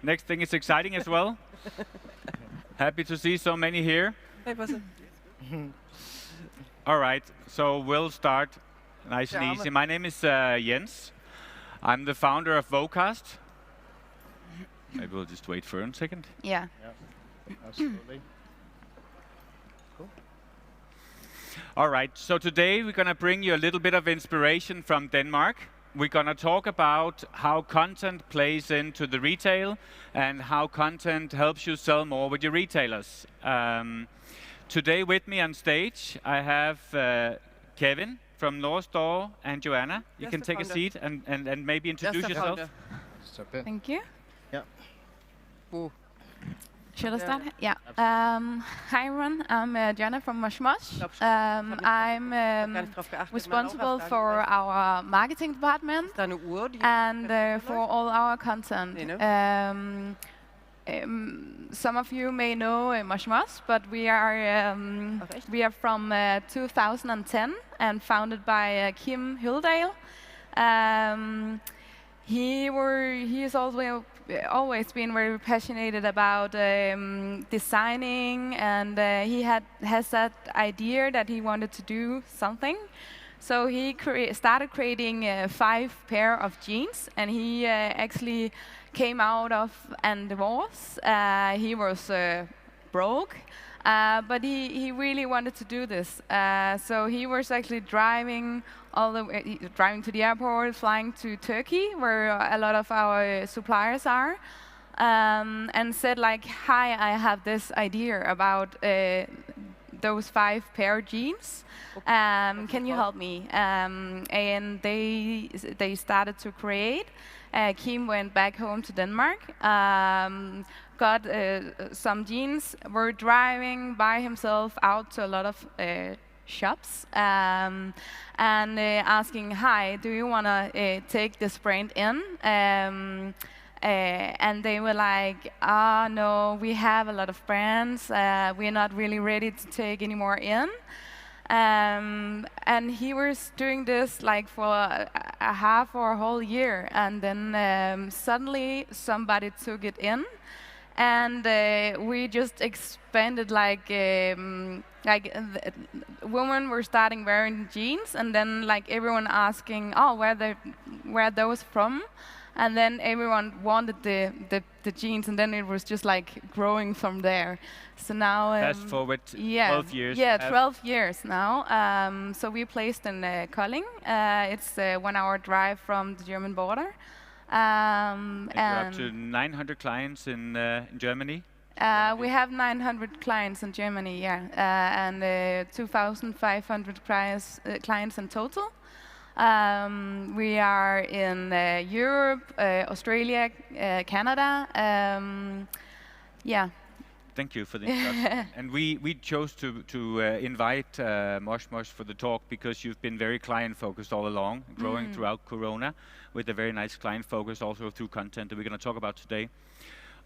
Next thing is exciting as well. Happy to see so many here. All right, so we'll start nice and easy. My name is Jens. I'm the founder of Vocast. Maybe we'll just wait for a second. Yeah. Absolutely. Cool. All right, so today we're going to bring you a little bit of inspiration from Denmark. We're going to talk about how content plays into the retail and how content helps you sell more with your retailers. Today with me on stage, I have Kevin from Norse and Johanna. You can take a seat and maybe introduce yourself. Thank you. Yeah. Should I start? Yeah. Hi everyone, I'm Johanna from Mosh. I'm responsible for our marketing department and for all our content. Some of you may know Mosh, but we are from 2010 and founded by Kim Hildale. He has always been very passionate about designing, and he has that idea that he wanted to do something. So he started creating 5 pair of jeans, and he actually came out of a divorce. He was broke, but he really wanted to do this. So he was actually driving to the airport, flying to Turkey, where a lot of our suppliers are, and said like, "Hi, I have this idea about those 5 pair of jeans. Can you help me?" And they started to create. Kim went back home to Denmark, got some jeans, were driving by himself out to a lot of shops and asking, "Hi, do you want to take this brand in?" And they were like, "No, we have a lot of brands. We're not really ready to take any more in." And he was doing this like for a half or a whole year, and then suddenly somebody took it in, and we just expanded women were starting wearing jeans, and then like everyone asking, "Oh, where are those from?" And then everyone wanted the jeans, and then it was just like growing from there. So now, fast forward 12 years. Yeah, 12 years now. So we placed in Kolding. It's a 1-hour drive from the German border. And you're up to 900 clients in Germany. We have 900 clients in Germany, yeah, and 2,500 clients in total. We are in Europe, Australia, Canada. Yeah. Thank you for the introduction. And we chose to invite Mosh for the talk because you've been very client-focused all along, growing throughout Corona with a very nice client focus also through content that we're going to talk about today.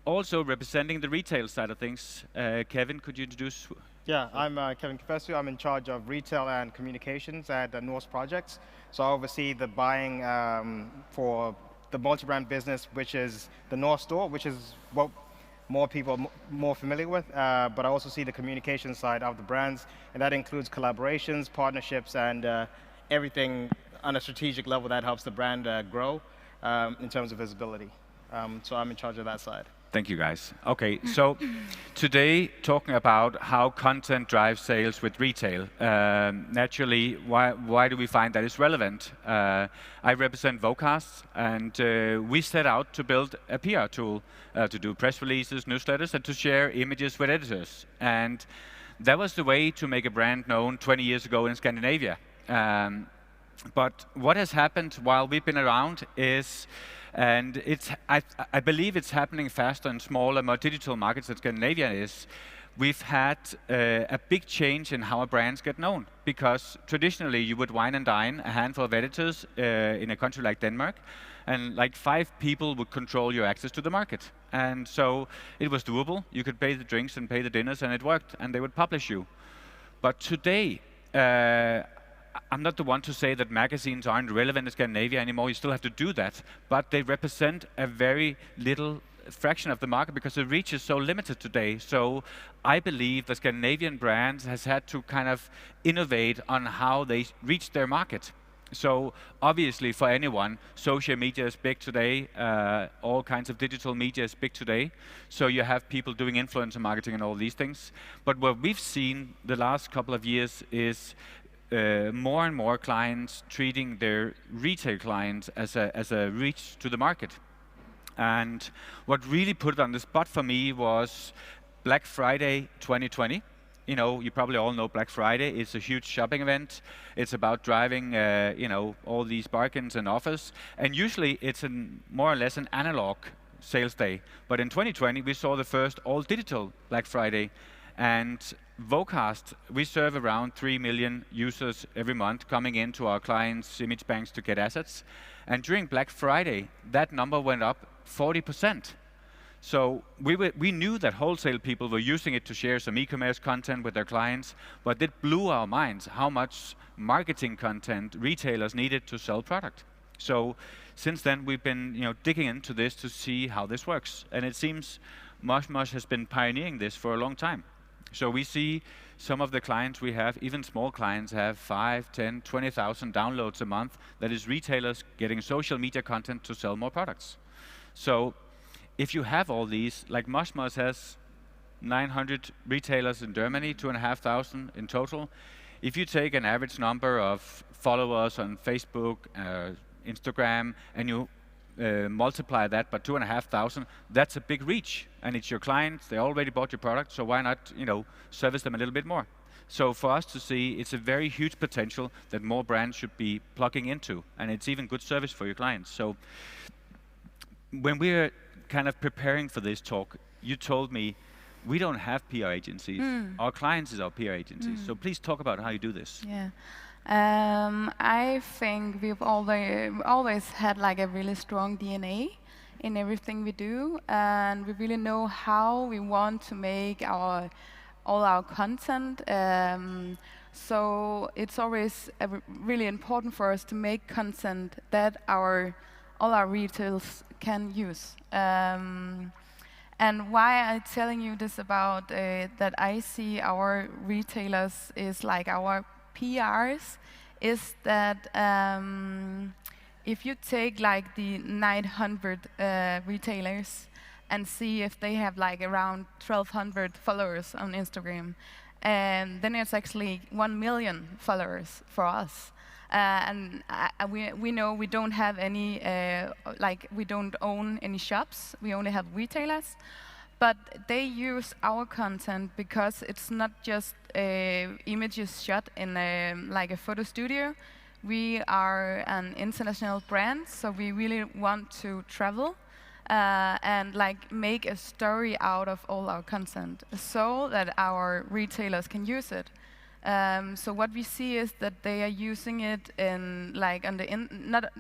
Also representing the retail side of things, Kevin, could you introduce? Yeah, I'm Kevin Kafesu. I'm in charge of retail and communications at Norse Projects. So I oversee the buying for the multi-brand business, which is the Norse store, which is what more people are more familiar with. But I also see the communication side of the brands, and that includes collaborations, partnerships, and everything on a strategic level that helps the brand grow in terms of visibility. So I'm in charge of that side. Thank you, guys. Okay, so today talking about how content drives sales with retail. Naturally, why do we find that is relevant? I represent Vocast, and we set out to build a PR tool to do press releases, newsletters, and to share images with editors. And that was the way to make a brand known 20 years ago in Scandinavia. But what has happened while we've been around is, and I believe it's happening faster in smaller, more digital markets than Scandinavia is, we've had a big change in how our brands get known. Because traditionally you would wine and dine a handful of editors in a country like Denmark, and like 5 people would control your access to the market. And so it was doable. You could pay the drinks and pay the dinners, and it worked, and they would publish you. But today, I'm not the one to say that magazines aren't relevant in Scandinavia anymore. You still have to do that, but they represent a very little fraction of the market because the reach is so limited today. So I believe the Scandinavian brands has had to kind of innovate on how they reach their market. So obviously for anyone, social media is big today, all kinds of digital media is big today. So you have people doing influencer marketing and all these things. But what we've seen the last couple of years is more and more clients treating their retail clients as a reach to the market. And what really put it on the spot for me was Black Friday 2020. You know, you probably all know Black Friday. It's a huge shopping event. It's about driving, you know, all these bargains and offers. And usually it's more or less an analog sales day. But in 2020, we saw the first all-digital Black Friday. And Vocast, we serve around 3 million users every month coming into our clients' image banks to get assets. And during Black Friday, that number went up 40%. So we knew that wholesale people were using it to share some e-commerce content with their clients, but it blew our minds how much marketing content retailers needed to sell product. So since then, we've been, you know, digging into this to see how this works. And it seems Mosh has been pioneering this for a long time. So we see some of the clients we have, even small clients, have 5, 10, 20,000 downloads a month. That is retailers getting social media content to sell more products. So if you have all these, like Mosh has 900 retailers in Germany, 2,500 in total. If you take an average number of followers on Facebook, Instagram, and you multiply that by 2,500, that's a big reach. And it's your clients, they already bought your product, so why not, you know, service them a little bit more? So for us to see, it's a very huge potential that more brands should be plugging into, and it's even good service for your clients. So when we're kind of preparing for this talk, you told me we don't have PR agencies. Our clients is our PR agencies. So please talk about how you do this. Yeah. I think we've always had like a really strong DNA in everything we do, and we really know how we want to make all our content. So it's always really important for us to make content that all our retailers can use. And why I'm telling you this about that I see our retailers is like our PRs, is that if you take like the 900 retailers and see if they have like around 1,200 followers on Instagram, and then it's actually 1 million followers for us. And we know we don't have any, like we don't own any shops, we only have retailers. But they use our content because it's not just images shot in like a photo studio. We are an international brand, so we really want to travel and like make a story out of all our content so that our retailers can use it. So what we see is that they are using it in like on the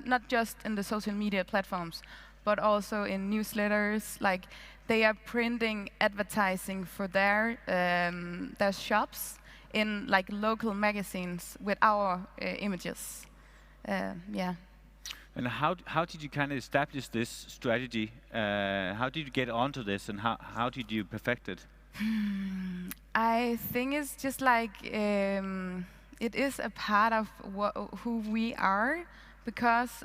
not just in the social media platforms, but also in newsletters. Like they are printing advertising for their shops in like local magazines with our images. Yeah. And how did you kind of establish this strategy? How did you get onto this, and how did you perfect it? I think it's just like it is a part of who we are, because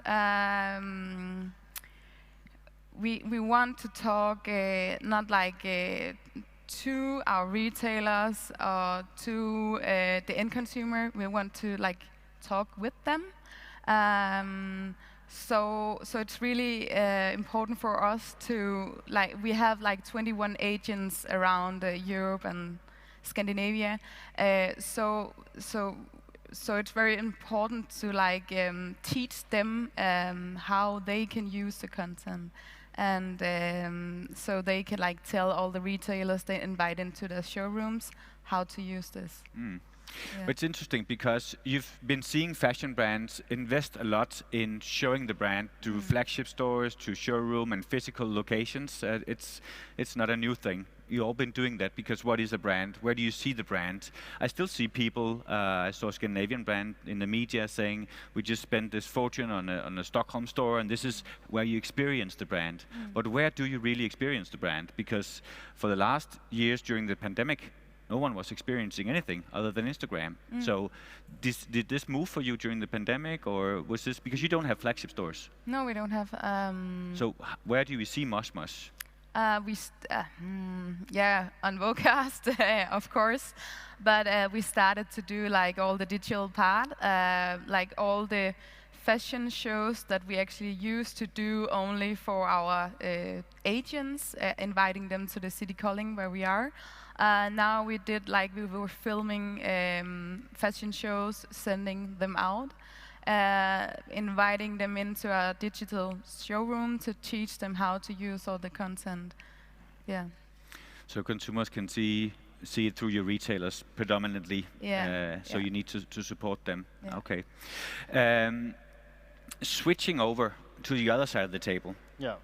we want to talk not like to our retailers or to the end consumer. We want to like talk with them. So it's really important for us to like, we have like 21 agents around Europe and Scandinavia. So it's very important to like teach them how they can use the content, and so they can like tell all the retailers they invite into their showrooms how to use this. Yeah. It's interesting because you've been seeing fashion brands invest a lot in showing the brand to flagship stores, to showroom and physical locations. It's not a new thing. you all been doing that? Because what is a brand? Where do you see the brand? I still see people, I saw a Scandinavian brand in the media saying, we just spent this fortune on a Stockholm store, and this is where you experience the brand. But where do you really experience the brand? Because for the last years during the pandemic, no one was experiencing anything other than Instagram. So did this move for you during the pandemic, or was this because you don't have flagship stores? No, we don't have. So where do you see Mosh? Yeah, on Vocast, of course. But we started to do like all the digital part, like all the fashion shows that we actually used to do only for our agents, inviting them to the city calling where we are. Now we did like we were filming fashion shows, sending them out, inviting them into our digital showroom to teach them how to use all the content. Yeah. So consumers can see it through your retailers predominantly. Yeah. So you need to support them. Yeah. Okay. Switching over to the other side of the table. Yeah.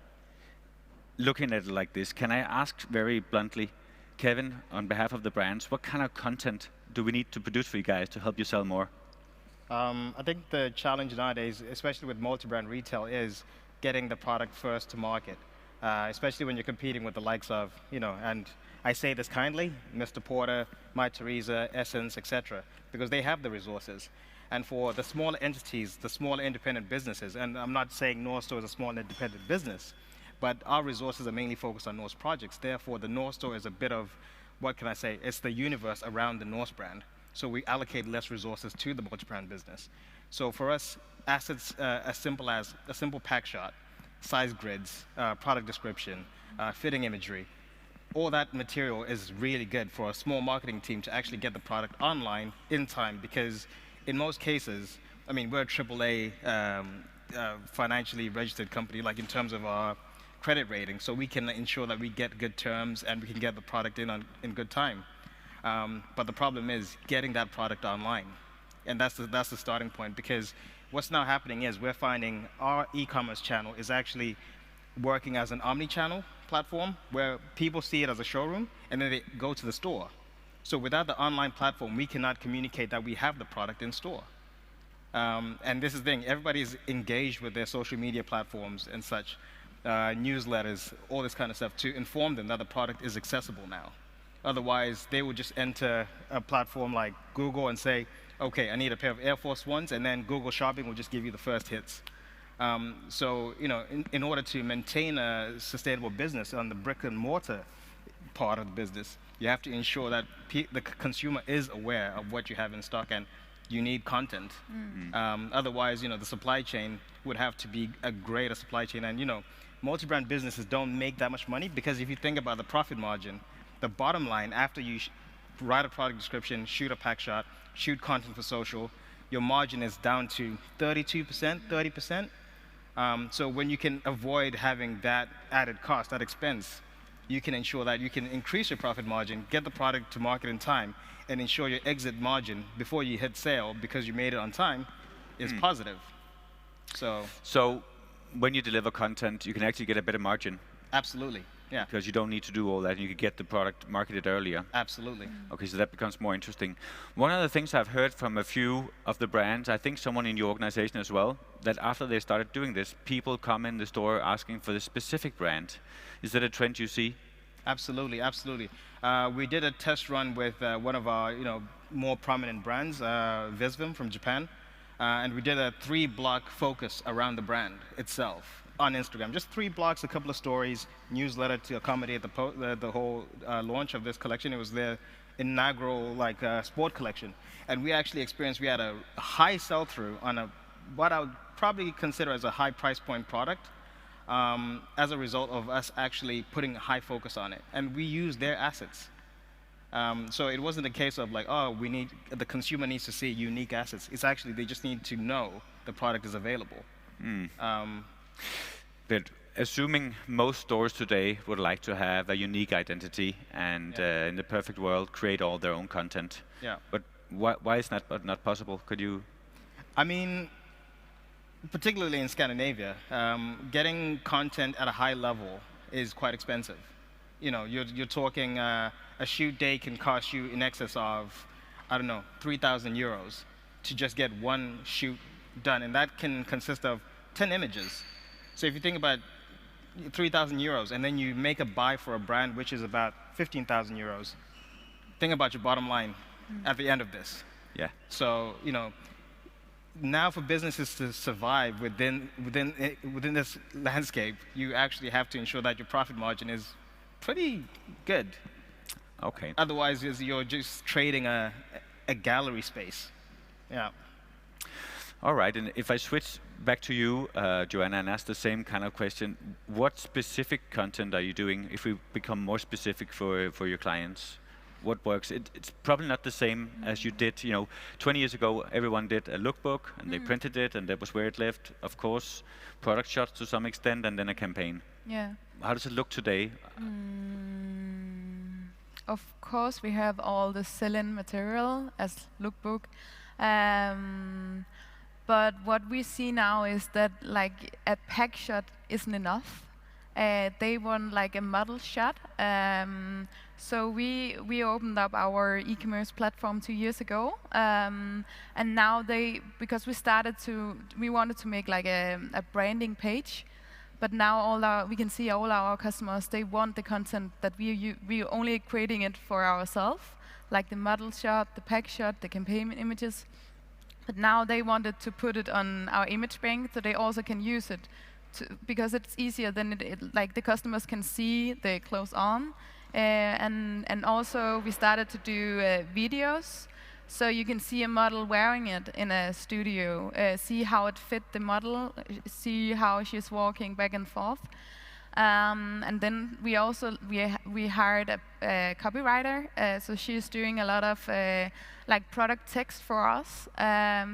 Looking at it like this, can I ask very bluntly, Kevin, on behalf of the brands, what kind of content do we need to produce for you guys to help you sell more? I think the challenge nowadays, especially with multi-brand retail, is getting the product first to market, especially when you're competing with the likes of, and I say this kindly, Mr. Porter, My Teresa, Essence, etc., because they have the resources. And for the smaller entities, the smaller independent businesses, and I'm not saying Norse Store is a small independent business, but our resources are mainly focused on Norse projects. Therefore, the Norse Store is a bit of, what can I say, it's the universe around the Norse brand. So we allocate less resources to the multi-brand business. So for us, assets as simple as a simple pack shot, size grids, product description, fitting imagery, all that material is really good for a small marketing team to actually get the product online in time, because in most cases, I mean, we're a AAA financially registered company, like in terms of our credit rating, so we can ensure that we get good terms and we can get the product in good time. But the problem is getting that product online, and that's the starting point, because what's now happening is we're finding our e-commerce channel is actually working as an omni-channel platform where people see it as a showroom and then they go to the store. So without the online platform, we cannot communicate that we have the product in store. And this is the thing, everybody's engaged with their social media platforms and such, newsletters, all this kind of stuff, to inform them that the product is accessible now. Otherwise, they would just enter a platform like Google and say, okay, I need a pair of Air Force Ones, and then Google Shopping will just give you the first hits. So, in order to maintain a sustainable business on the brick and mortar part of the business, you have to ensure that the consumer is aware of what you have in stock, and you need content. Otherwise, the supply chain would have to be a greater supply chain. And, multi-brand businesses don't make that much money, because if you think about the profit margin, the bottom line, after you write a product description, shoot a pack shot, shoot content for social, your margin is down to 32%, 30%. So when you can avoid having that added cost, that expense, you can ensure that you can increase your profit margin, get the product to market in time, and ensure your exit margin before you hit sale, because you made it on time, is positive. So when you deliver content, you can actually get a better margin. Absolutely, yeah. Because you don't need to do all that, and you can get the product marketed earlier. Absolutely. Okay, so that becomes more interesting. One of the things I've heard from a few of the brands, I think someone in your organization as well, that after they started doing this, people come in the store asking for the specific brand. Is that a trend you see? Absolutely, absolutely. We did a test run with one of our, more prominent brands, Visvim from Japan, and we did a 3-block focus around the brand itself on Instagram. Just 3 blocks, a couple of stories, newsletter to accommodate the whole launch of this collection. It was their inaugural sport collection, and we actually experienced, we had a high sell-through on what I would probably consider as a high price point product, as a result of us actually putting a high focus on it. And we used their assets. So it wasn't a case of like, oh, the consumer needs to see unique assets. It's actually, they just need to know the product is available. But assuming most stores today would like to have a unique identity and in the perfect world create all their own content. Yeah. But why is that not possible? Could you? I mean, particularly in Scandinavia, getting content at a high level is quite expensive. you're talking a shoot day can cost you in excess of, I don't know, 3,000 euros to just get one shoot done, and that can consist of 10 images. So if you think about 3,000 euros, and then you make a buy for a brand which is about 15,000 euros, think about your bottom line at the end of this. Yeah. So, now for businesses to survive within this landscape, you actually have to ensure that your profit margin is pretty good. Okay. Otherwise, you're just trading a gallery space. Yeah. All right, and if I switch back to you, Johanna, and ask the same kind of question, what specific content are you doing if we become more specific for your clients? What works? It's probably not the same as you did, 20 years ago, everyone did a lookbook, and they printed it, and that was where it lived. Of course, product shots to some extent, and then a campaign. Yeah. How does it look today? Of course, we have all the sell-in material as lookbook. But what we see now is that like a pack shot isn't enough. They want like a model shot. So we opened up our e-commerce platform 2 years ago, and now because we wanted to make like a branding page, but now we can see all our customers, they want the content that we are only creating it for ourselves, like the model shot, the pack shot, the campaign images. But now they wanted to put it on our image bank, so they also can use it, because it's easier than like the customers can see the clothes on, and also we started to do videos, so you can see a model wearing it in a studio, see how it fit the model, see how she's walking back and forth. And then we also we hired a copywriter, so she's doing a lot of like product text for us,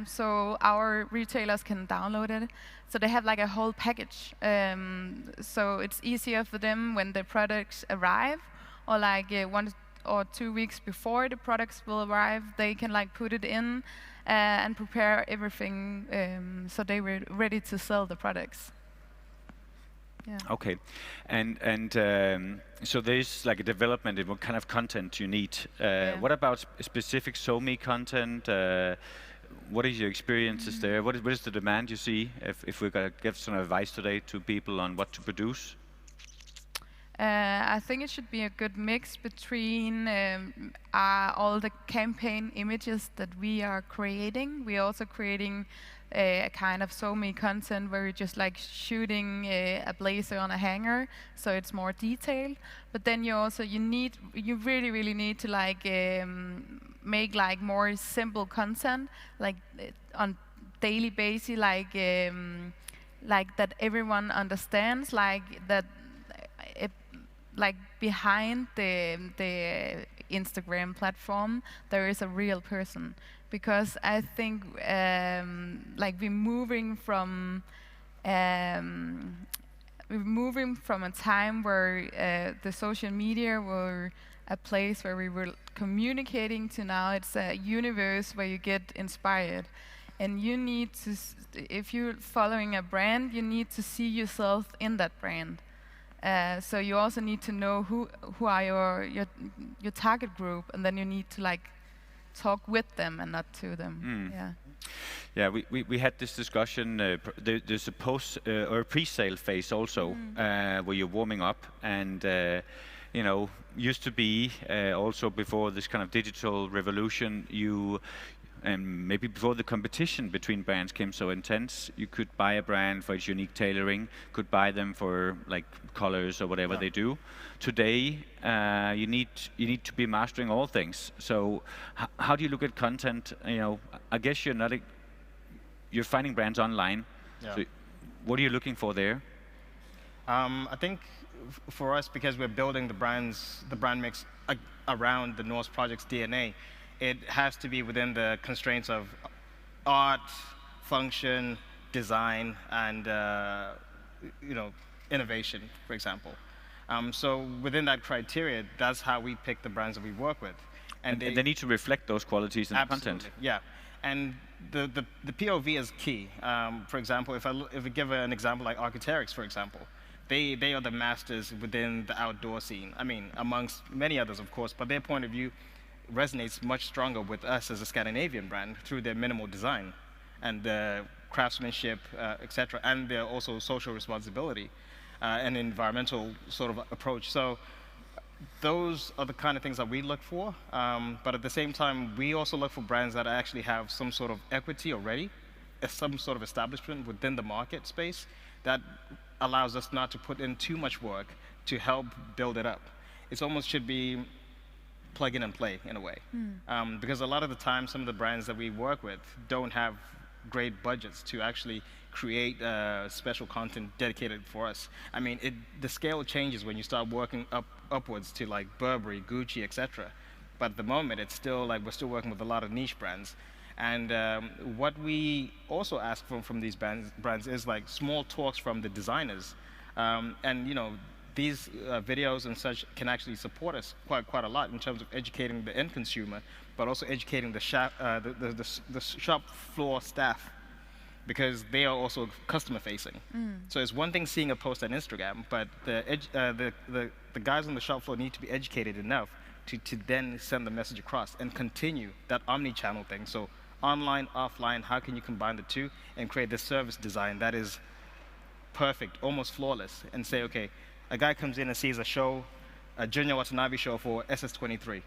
so our retailers can download it. So they have like a whole package, so it's easier for them when the products arrive, or like 1 or 2 weeks before the products will arrive, they can like put it in and prepare everything, so they were ready to sell the products. Yeah. Okay, and so there's like a development in what kind of content you need. What about specific SoMe content? What is your experiences there? What is the demand you see? If we're gonna give some advice today to people on what to produce? I think it should be a good mix between all the campaign images that we are creating. We're also creating a kind of SoMe content where you're just like shooting a blazer on a hanger, so it's more detailed. But then you really need to like make like more simple content, like on daily basis, like that everyone understands, like that. Like behind the Instagram platform, there is a real person, because I think like we're moving from a time where the social media were a place where we were communicating, to now it's a universe where you get inspired, and you need to, if you're following a brand, you need to see yourself in that brand. So you also need to know who are your target group, and then you need to like talk with them and not to them. Yeah, we had this discussion. There's a post or a pre-sale phase also, where you're warming up, and used to be also before this kind of digital revolution, and maybe before the competition between brands came so intense, you could buy a brand for its unique tailoring, could buy them for like colors or whatever they do. Today, you need to be mastering all things. So, how do you look at content? I guess you're finding brands online. Yeah. So what are you looking for there? I think for us, because we're building the brand mix around the Norse project's DNA, it has to be within the constraints of art, function, design, and innovation, for example. So within that criteria, that's how we pick the brands that we work with. And they need to reflect those qualities in the content. Yeah, and the POV is key. For example, if I give an example like Architects, for example, they are the masters within the outdoor scene. I mean, amongst many others, of course, but their point of view resonates much stronger with us as a Scandinavian brand through their minimal design and the craftsmanship, etc., and their also social responsibility and environmental sort of approach. So those are the kind of things that we look for, but at the same time, we also look for brands that actually have some sort of equity already, some sort of establishment within the market space that allows us not to put in too much work to help build it up. It almost should be plug in and play in a way, because a lot of the time, some of the brands that we work with don't have great budgets to actually create special content dedicated for us. I mean, the scale changes when you start working upwards to like Burberry, Gucci, etc. But at the moment, it's still like we're still working with a lot of niche brands. And what we also ask from these brands is like small talks from the designers. And you know, these videos and such can actually support us quite a lot in terms of educating the end consumer, but also educating the shop floor staff, because they are also customer facing. So it's one thing seeing a post on Instagram, but the guys on the shop floor need to be educated enough to then send the message across and continue that omni-channel thing. So online, offline, how can you combine the two and create this service design that is perfect, almost flawless, and say, okay, a guy comes in and sees a show, a Junior Watanabe show for SS23.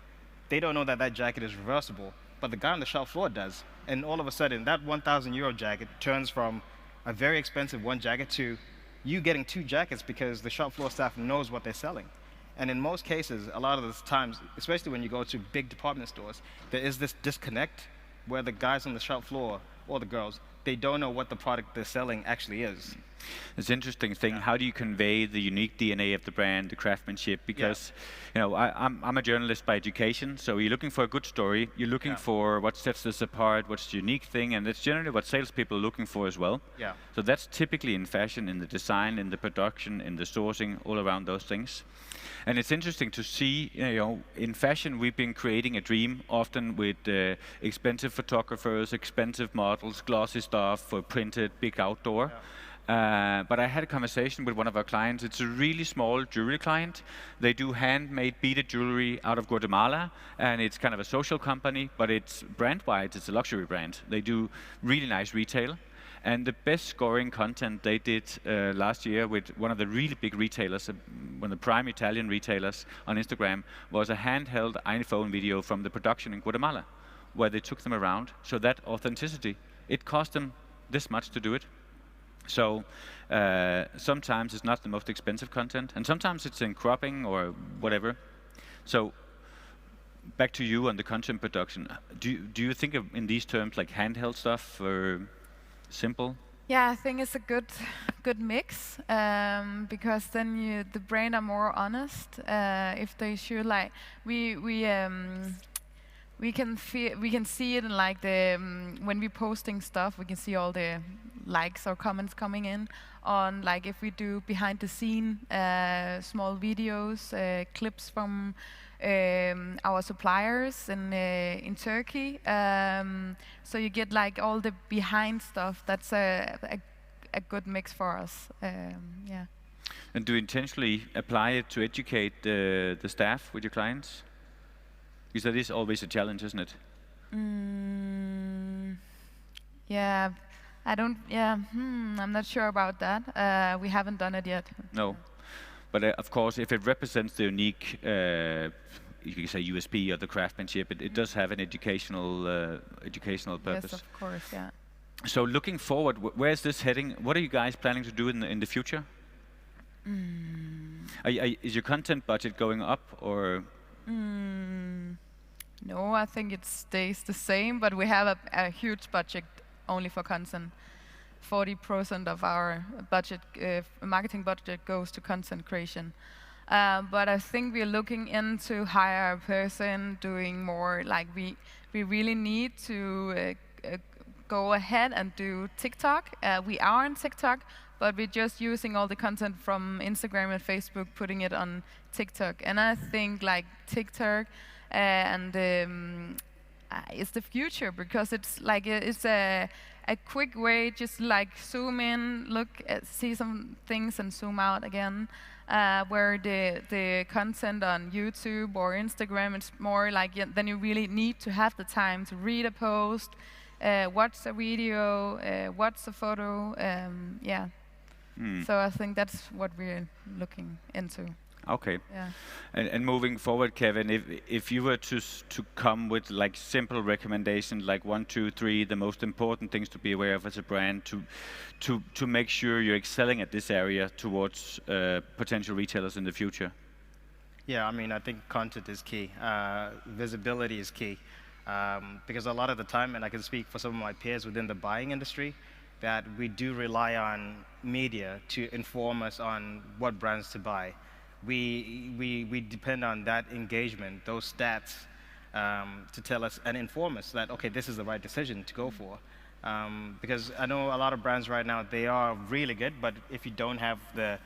They don't know that that jacket is reversible, but the guy on the shop floor does. And all of a sudden, that 1,000 euro jacket turns from a very expensive one jacket to you getting two jackets because the shop floor staff knows what they're selling. And in most cases, a lot of the times, especially when you go to big department stores, there is this disconnect where the guys on the shop floor, or the girls, they don't know what the product they're selling actually is. It's an interesting thing. How do you convey the unique DNA of the brand, the craftsmanship? Because, you know, I'm a journalist by education, so you're looking for a good story. You're looking for what sets us apart, what's the unique thing, and that's generally what salespeople are looking for as well. So that's typically in fashion, in the design, in the production, in the sourcing, all around those things. And it's interesting to see, you know, in fashion we've been creating a dream, often with expensive photographers, expensive models, glossy stuff for printed, big outdoor. But I had a conversation with one of our clients. It's a really small jewelry client. They do handmade beaded jewelry out of Guatemala, and it's kind of a social company, but it's brand-wise, it's a luxury brand. They do really nice retail. And the best scoring content they did last year with one of the really big retailers, one of the prime Italian retailers on Instagram, was a handheld iPhone video from the production in Guatemala, where they took them around. So that authenticity, it cost them this much to do it. So sometimes it's not the most expensive content, and sometimes it's in cropping or whatever. So back to you on the content production. Do you think of in these terms like handheld stuff or simple? Yeah, I think it's a good mix, because then the brand are more honest. If they should like we can see it in like the when we posting stuff, we can see all the likes or comments coming in on like if we do behind the scene small videos, clips from our suppliers in Turkey. So you get like all the behind stuff. That's a good mix for us. Yeah. And do you intentionally apply it to educate the staff with your clients? Because that is always a challenge, isn't it? Yeah, I don't. Yeah, I'm not sure about that. We haven't done it yet. No, but of course, if it represents the unique, you can say USP or the craftsmanship, it does have an educational purpose. Yes, of course. Yeah. So looking forward, where is this heading? What are you guys planning to do in the future? Is your content budget going up or? No, I think it stays the same, but we have a huge budget only for content. 40% of our budget, marketing budget, goes to content creation. But I think we're looking into hire a person doing more. Like we really need to go ahead and do TikTok. We are on TikTok, but we're just using all the content from Instagram and Facebook, putting it on TikTok. And I think like TikTok is the future, because it's like it's a a quick way, just like zoom in, look at, see some things and zoom out again. Where the content on YouTube or Instagram, it's more like then you really need to have the time to read a post, watch a video, watch a photo. Yeah. So I think that's what we're looking into. Okay. Yeah. And moving forward, Kevin, if you were to come with like simple recommendations, like 1, 2, 3, the most important things to be aware of as a brand to make sure you're excelling at this area towards potential retailers in the future. Yeah, I mean, I think content is key. Visibility is key. Because a lot of the time, and I can speak for some of my peers within the buying industry, that we do rely on media to inform us on what brands to buy. We depend on that engagement, those stats, to tell us and inform us that, okay, this is the right decision to go for. Because I know a lot of brands right now, they are really good, but if you don't have the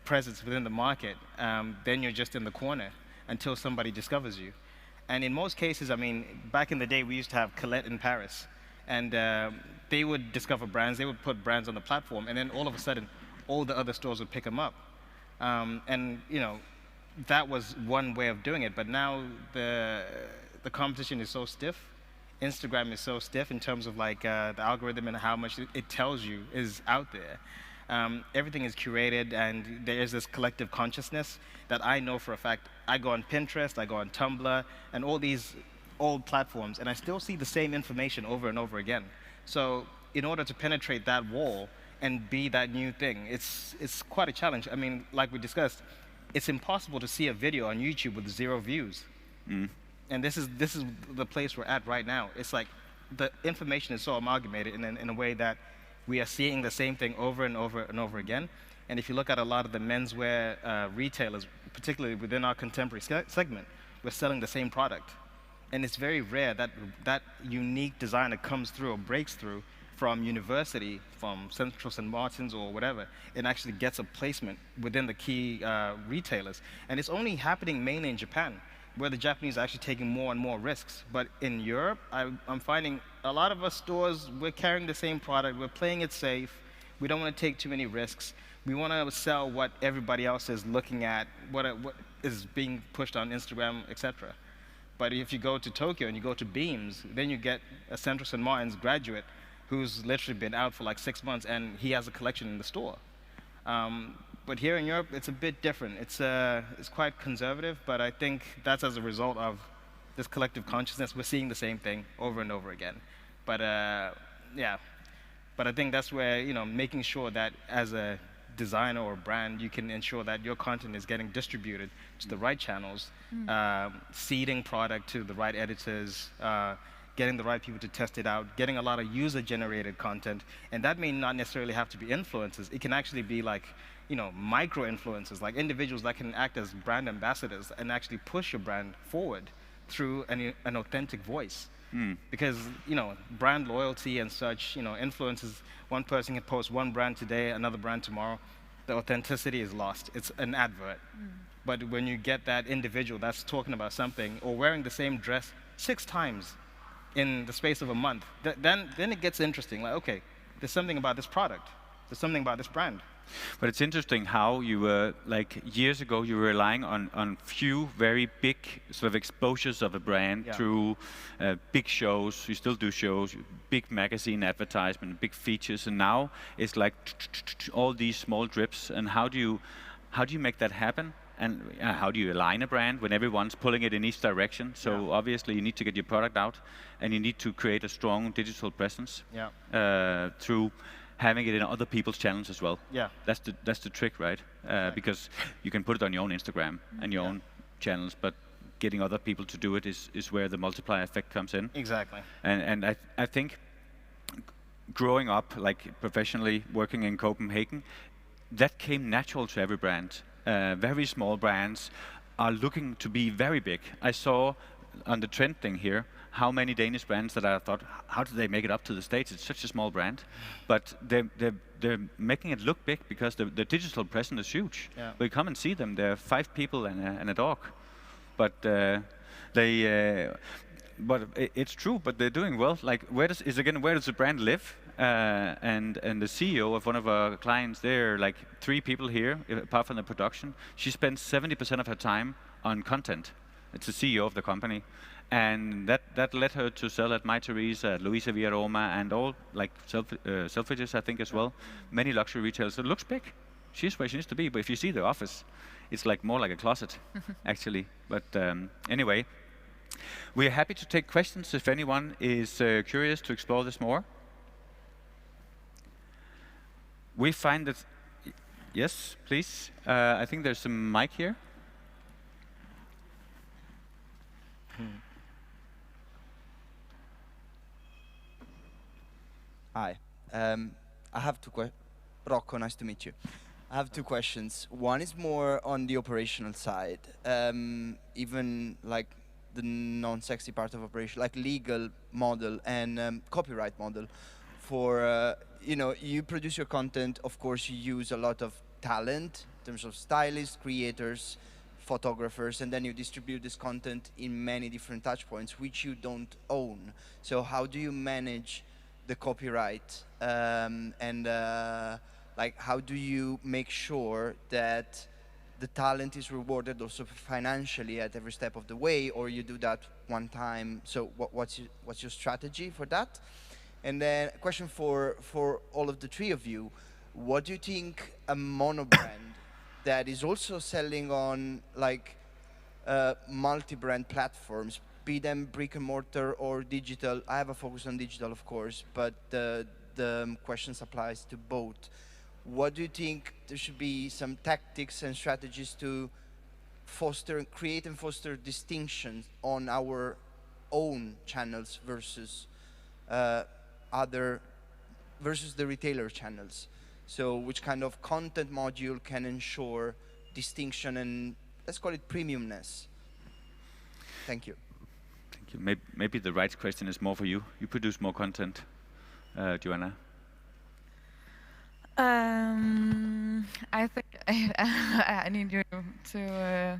presence within the market, then you're just in the corner until somebody discovers you. And in most cases, I mean, back in the day, we used to have Colette in Paris, and they would discover brands, they would put brands on the platform, and then all of a sudden, all the other stores would pick them up. And you know, that was one way of doing it. But now the competition is so stiff. Instagram is so stiff in terms of like the algorithm and how much it tells you is out there. Everything is curated, and there is this collective consciousness that I know for a fact. I go on Pinterest, I go on Tumblr, and all these old platforms, and I still see the same information over and over again. So in order to penetrate that wall and be that new thing, it's quite a challenge. I mean, like we discussed, it's impossible to see a video on YouTube with 0 views. And this is the place we're at right now. It's like the information is so amalgamated in a way that we are seeing the same thing over and over and over again. And if you look at a lot of the menswear retailers, particularly within our contemporary segment, we're selling the same product. And it's very rare that that unique designer comes through or breaks through from university, from Central St. Martin's or whatever, and actually gets a placement within the key retailers. And it's only happening mainly in Japan, where the Japanese are actually taking more and more risks. But in Europe, I'm finding a lot of us stores, we're carrying the same product, we're playing it safe, we don't want to take too many risks. We want to sell what everybody else is looking at, what is being pushed on Instagram, etc. But if you go to Tokyo and you go to Beams, then you get a Central St. Martin's graduate who's literally been out for like 6 months, and he has a collection in the store. But here in Europe, it's a bit different. It's quite conservative, but I think that's as a result of this collective consciousness. We're seeing the same thing over and over again. But yeah, but I think that's where, you know, making sure that as a designer or brand, you can ensure that your content is getting distributed to the right channels, seeding product to the right editors, getting the right people to test it out, getting a lot of user-generated content. And that may not necessarily have to be influencers. It can actually be like, you know, micro-influencers, like individuals that can act as brand ambassadors and actually push your brand forward through an authentic voice. Because, you know, brand loyalty and such, you know, influences, one person can post one brand today, another brand tomorrow. The authenticity is lost. It's an advert. But when you get that individual that's talking about something or wearing the same dress 6 times in the space of a month, then it gets interesting. Like, okay, there's something about this product. There's something about this brand. But it's interesting how you were, like years ago, you were relying on few very big sort of exposures of a brand through big shows. You still do shows, big magazine advertisement, big features, and now it's like all these small drips. And how do you make that happen? And how do you align a brand when everyone's pulling it in each direction? So obviously you need to get your product out, and you need to create a strong digital presence through having it in other people's channels as well. Yeah, that's the trick, right? Because you can put it on your own Instagram and your own channels, but getting other people to do it is where the multiplier effect comes in. Exactly. And I think growing up, like professionally working in Copenhagen, that came natural to every brand. Very small brands are looking to be very big. I saw on the trend thing here how many Danish brands that I thought, how did they make it up to the States? It's such a small brand, but they're making it look big because the digital presence is huge. We come and see them. There are 5 people and a dog, but but it's true. But they're doing well. Like where does the brand live? and the CEO of one of our clients. There are like 3 people here, apart from the production. She spends 70% of her time on content. It's the CEO of the company, and that led her to sell at My Teresa, at Louisa Via Roma, and all like Selfridges, I think, as well. Many luxury retailers. It looks big. She's where she needs to be. But if you see the office, it's like more like a closet, actually. But anyway, we're happy to take questions if anyone is curious to explore this more. We find that, yes, please. I think there's some mic here. Hi. I have 2 questions. Rocco, nice to meet you. I have 2 questions. One is more on the operational side, even like the non-sexy part of operation, like legal model and copyright model. For you produce your content. Of course, you use a lot of talent in terms of stylists, creators, photographers, and then you distribute this content in many different touch points, which you don't own. So how do you manage the copyright like how do you make sure that the talent is rewarded also financially at every step of the way, or you do that one time? So what's your strategy for that? And then a question for all of the 3 of you: what do you think a mono brand that is also selling on like multi-brand platforms, be them brick and mortar or digital? I have a focus on digital, of course, but the question applies to both. What do you think there should be some tactics and strategies to create and foster distinctions on our own channels versus versus the retailer channels? So which kind of content module can ensure distinction and, let's call it, premiumness? Thank you. Thank you. Maybe the right question is more for you. You produce more content, Johanna. I think I need you to.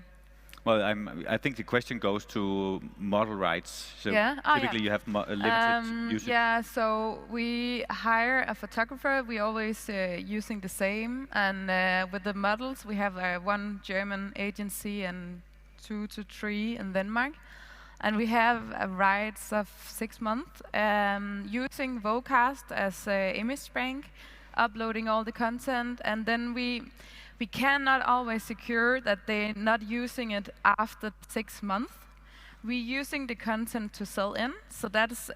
Well, I think the question goes to model rights. So yeah? typically you have limited usage. Yeah, so we hire a photographer. We always using the same, and with the models we have 1 German agency and 2 to 3 in Denmark, and we have rights of 6 months using Vocast as an image bank, uploading all the content, and then we cannot always secure that they're not using it after 6 months. We're using the content to sell in, so that's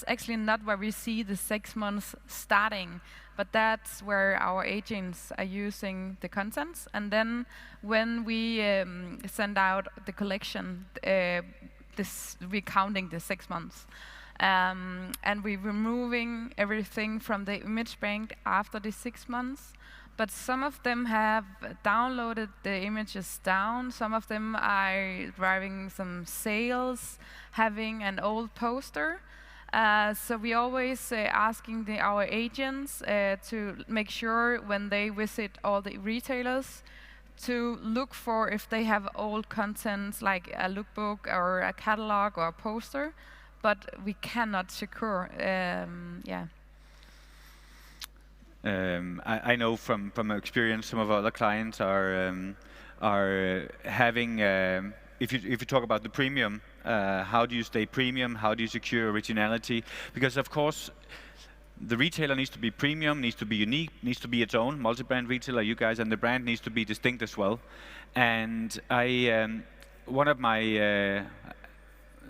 actually not where we see the 6 months starting, but that's where our agents are using the contents. And then when we send out the collection, we're counting the 6 months. And we're removing everything from the image bank after the 6 months. But some of them have downloaded the images down. Some of them are driving some sales, having an old poster. So we always asking our agents to make sure when they visit all the retailers to look for if they have old contents like a lookbook or a catalog or a poster. But we cannot secure, yeah. I know from experience, some of our other clients are having. If you talk about the premium, how do you stay premium? How do you secure originality? Because of course, the retailer needs to be premium, needs to be unique, needs to be its own multi-brand retailer. You guys, and the brand needs to be distinct as well. And one of my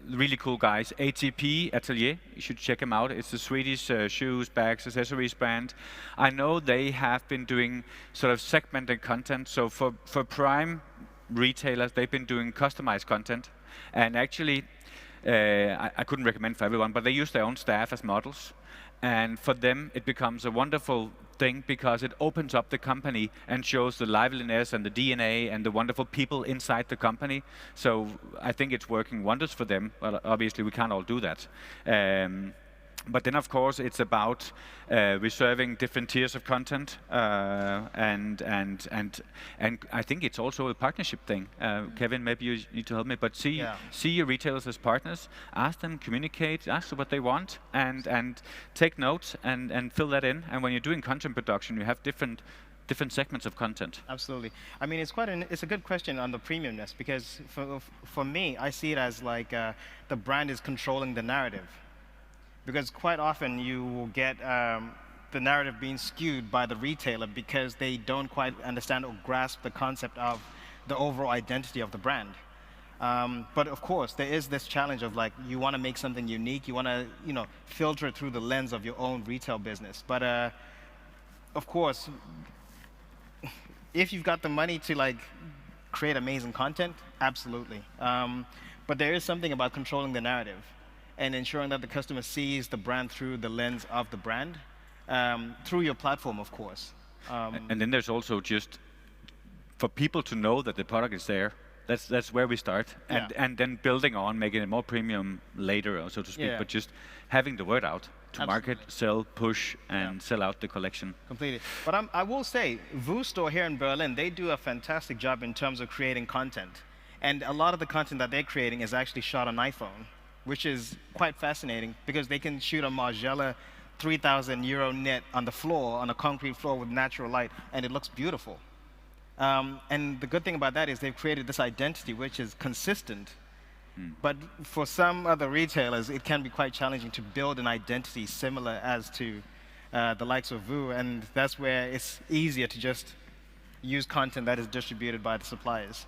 really cool guys, ATP Atelier, you should check them out. It's a Swedish shoes, bags, accessories brand. I know they have been doing sort of segmented content. So for prime retailers, they've been doing customized content. And actually, I couldn't recommend for everyone, but they use their own staff as models. And for them, it becomes a wonderful thing because it opens up the company and shows the liveliness and the DNA and the wonderful people inside the company. So I think it's working wonders for them. Well, obviously, we can't all do that. But then, of course, it's about reserving different tiers of content, and I think it's also a partnership thing. Kevin, maybe you need to help me, but see your retailers as partners, ask them, communicate, ask them what they want, and take notes and fill that in. And when you're doing content production, you have different segments of content. Absolutely. I mean, it's a good question on the premiumness, because for me, I see it as like the brand is controlling the narrative. Because quite often you will get the narrative being skewed by the retailer because they don't quite understand or grasp the concept of the overall identity of the brand. But of course, there is this challenge of like, you want to make something unique, you want to, filter it through the lens of your own retail business. But of course, if you've got the money to like create amazing content, absolutely. But there is something about controlling the narrative and ensuring that the customer sees the brand through the lens of the brand, through your platform, of course. And then there's also just, for people to know that the product is there, that's where we start. And then building on, making it more premium later, so to speak, but just having the word out to market, sell, push, and sell out the collection. Completely. But I will say, VU Store here in Berlin, they do a fantastic job in terms of creating content. And a lot of the content that they're creating is actually shot on iPhone, which is quite fascinating because they can shoot a Margiela 3,000 euro net on the floor, on a concrete floor with natural light, and it looks beautiful. And the good thing about that is they've created this identity which is consistent. But for some other retailers, it can be quite challenging to build an identity similar as to the likes of VU, and that's where it's easier to just use content that is distributed by the suppliers.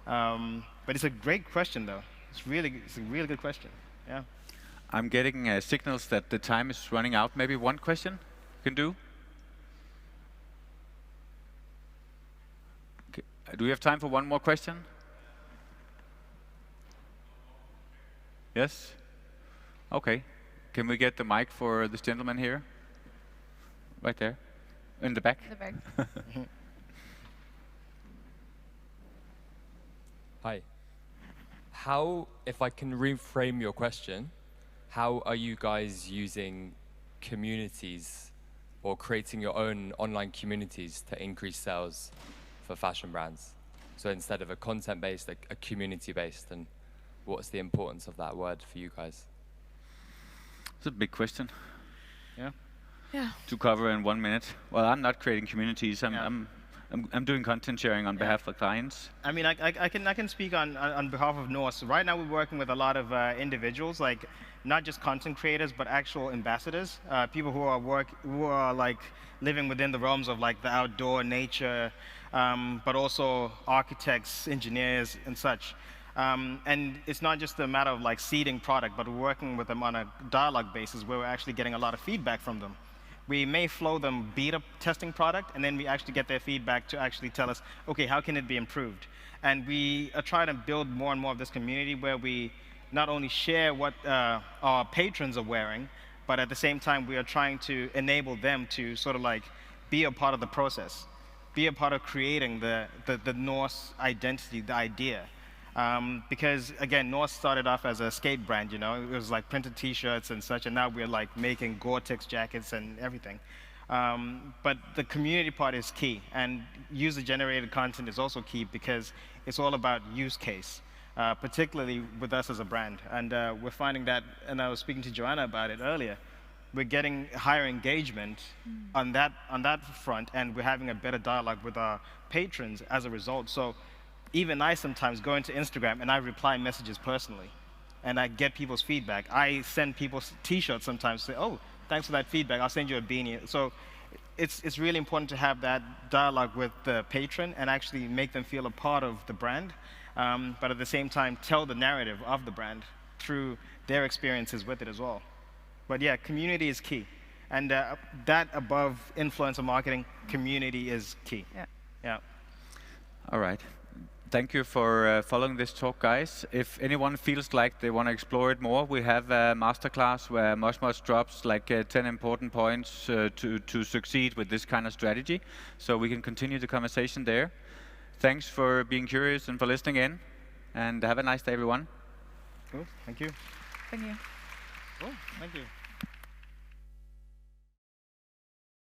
But it's a great question, though. It's a really good question. Yeah. I'm getting signals that the time is running out. Maybe one question you can do? Okay. Do we have time for one more question? Yes? Okay. Can we get the mic for this gentleman here? Right there. In the back? In the back. Hi. How, if I can reframe your question, how are you guys using communities or creating your own online communities to increase sales for fashion brands? So instead of a content-based, a community-based, and what's the importance of that word for you guys? It's a big question. Yeah. To cover in 1 minute. Well, I'm not creating communities. I'm doing content sharing on behalf of clients. I mean, I can speak on behalf of Norse. Right now, we're working with a lot of individuals, like not just content creators, but actual ambassadors, people who are like living within the realms of like the outdoor nature, but also architects, engineers, and such. And it's not just a matter of like seeding product, but we're working with them on a dialogue basis where we're actually getting a lot of feedback from them. We may flow them beta testing product, and then we actually get their feedback to actually tell us, okay, how can it be improved? And we are trying to build more and more of this community where we not only share what our patrons are wearing, but at the same time, we are trying to enable them to sort of like be a part of the process, be a part of creating the Norse identity, the idea. Because again, Norse started off as a skate brand, it was like printed t-shirts and such, and now we're like making Gore-Tex jackets and everything. But the community part is key, and user-generated content is also key because it's all about use case, particularly with us as a brand. And we're finding that, and I was speaking to Johanna about it earlier, we're getting higher engagement on that front, and we're having a better dialogue with our patrons as a result. So even I sometimes go into Instagram and I reply messages personally, and I get people's feedback. I send people t-shirts sometimes, say, oh, thanks for that feedback, I'll send you a beanie. So it's really important to have that dialogue with the patron and actually make them feel a part of the brand, but at the same time tell the narrative of the brand through their experiences with it as well. But yeah, community is key. And that above influencer marketing, community is key. Yeah. All right. Thank you for following this talk, guys. If anyone feels like they want to explore it more, we have a masterclass where Mosh drops like 10 important points to succeed with this kind of strategy. So we can continue the conversation there. Thanks for being curious and for listening in. And have a nice day, everyone. Cool. Thank you. Thank you. Cool. Thank you.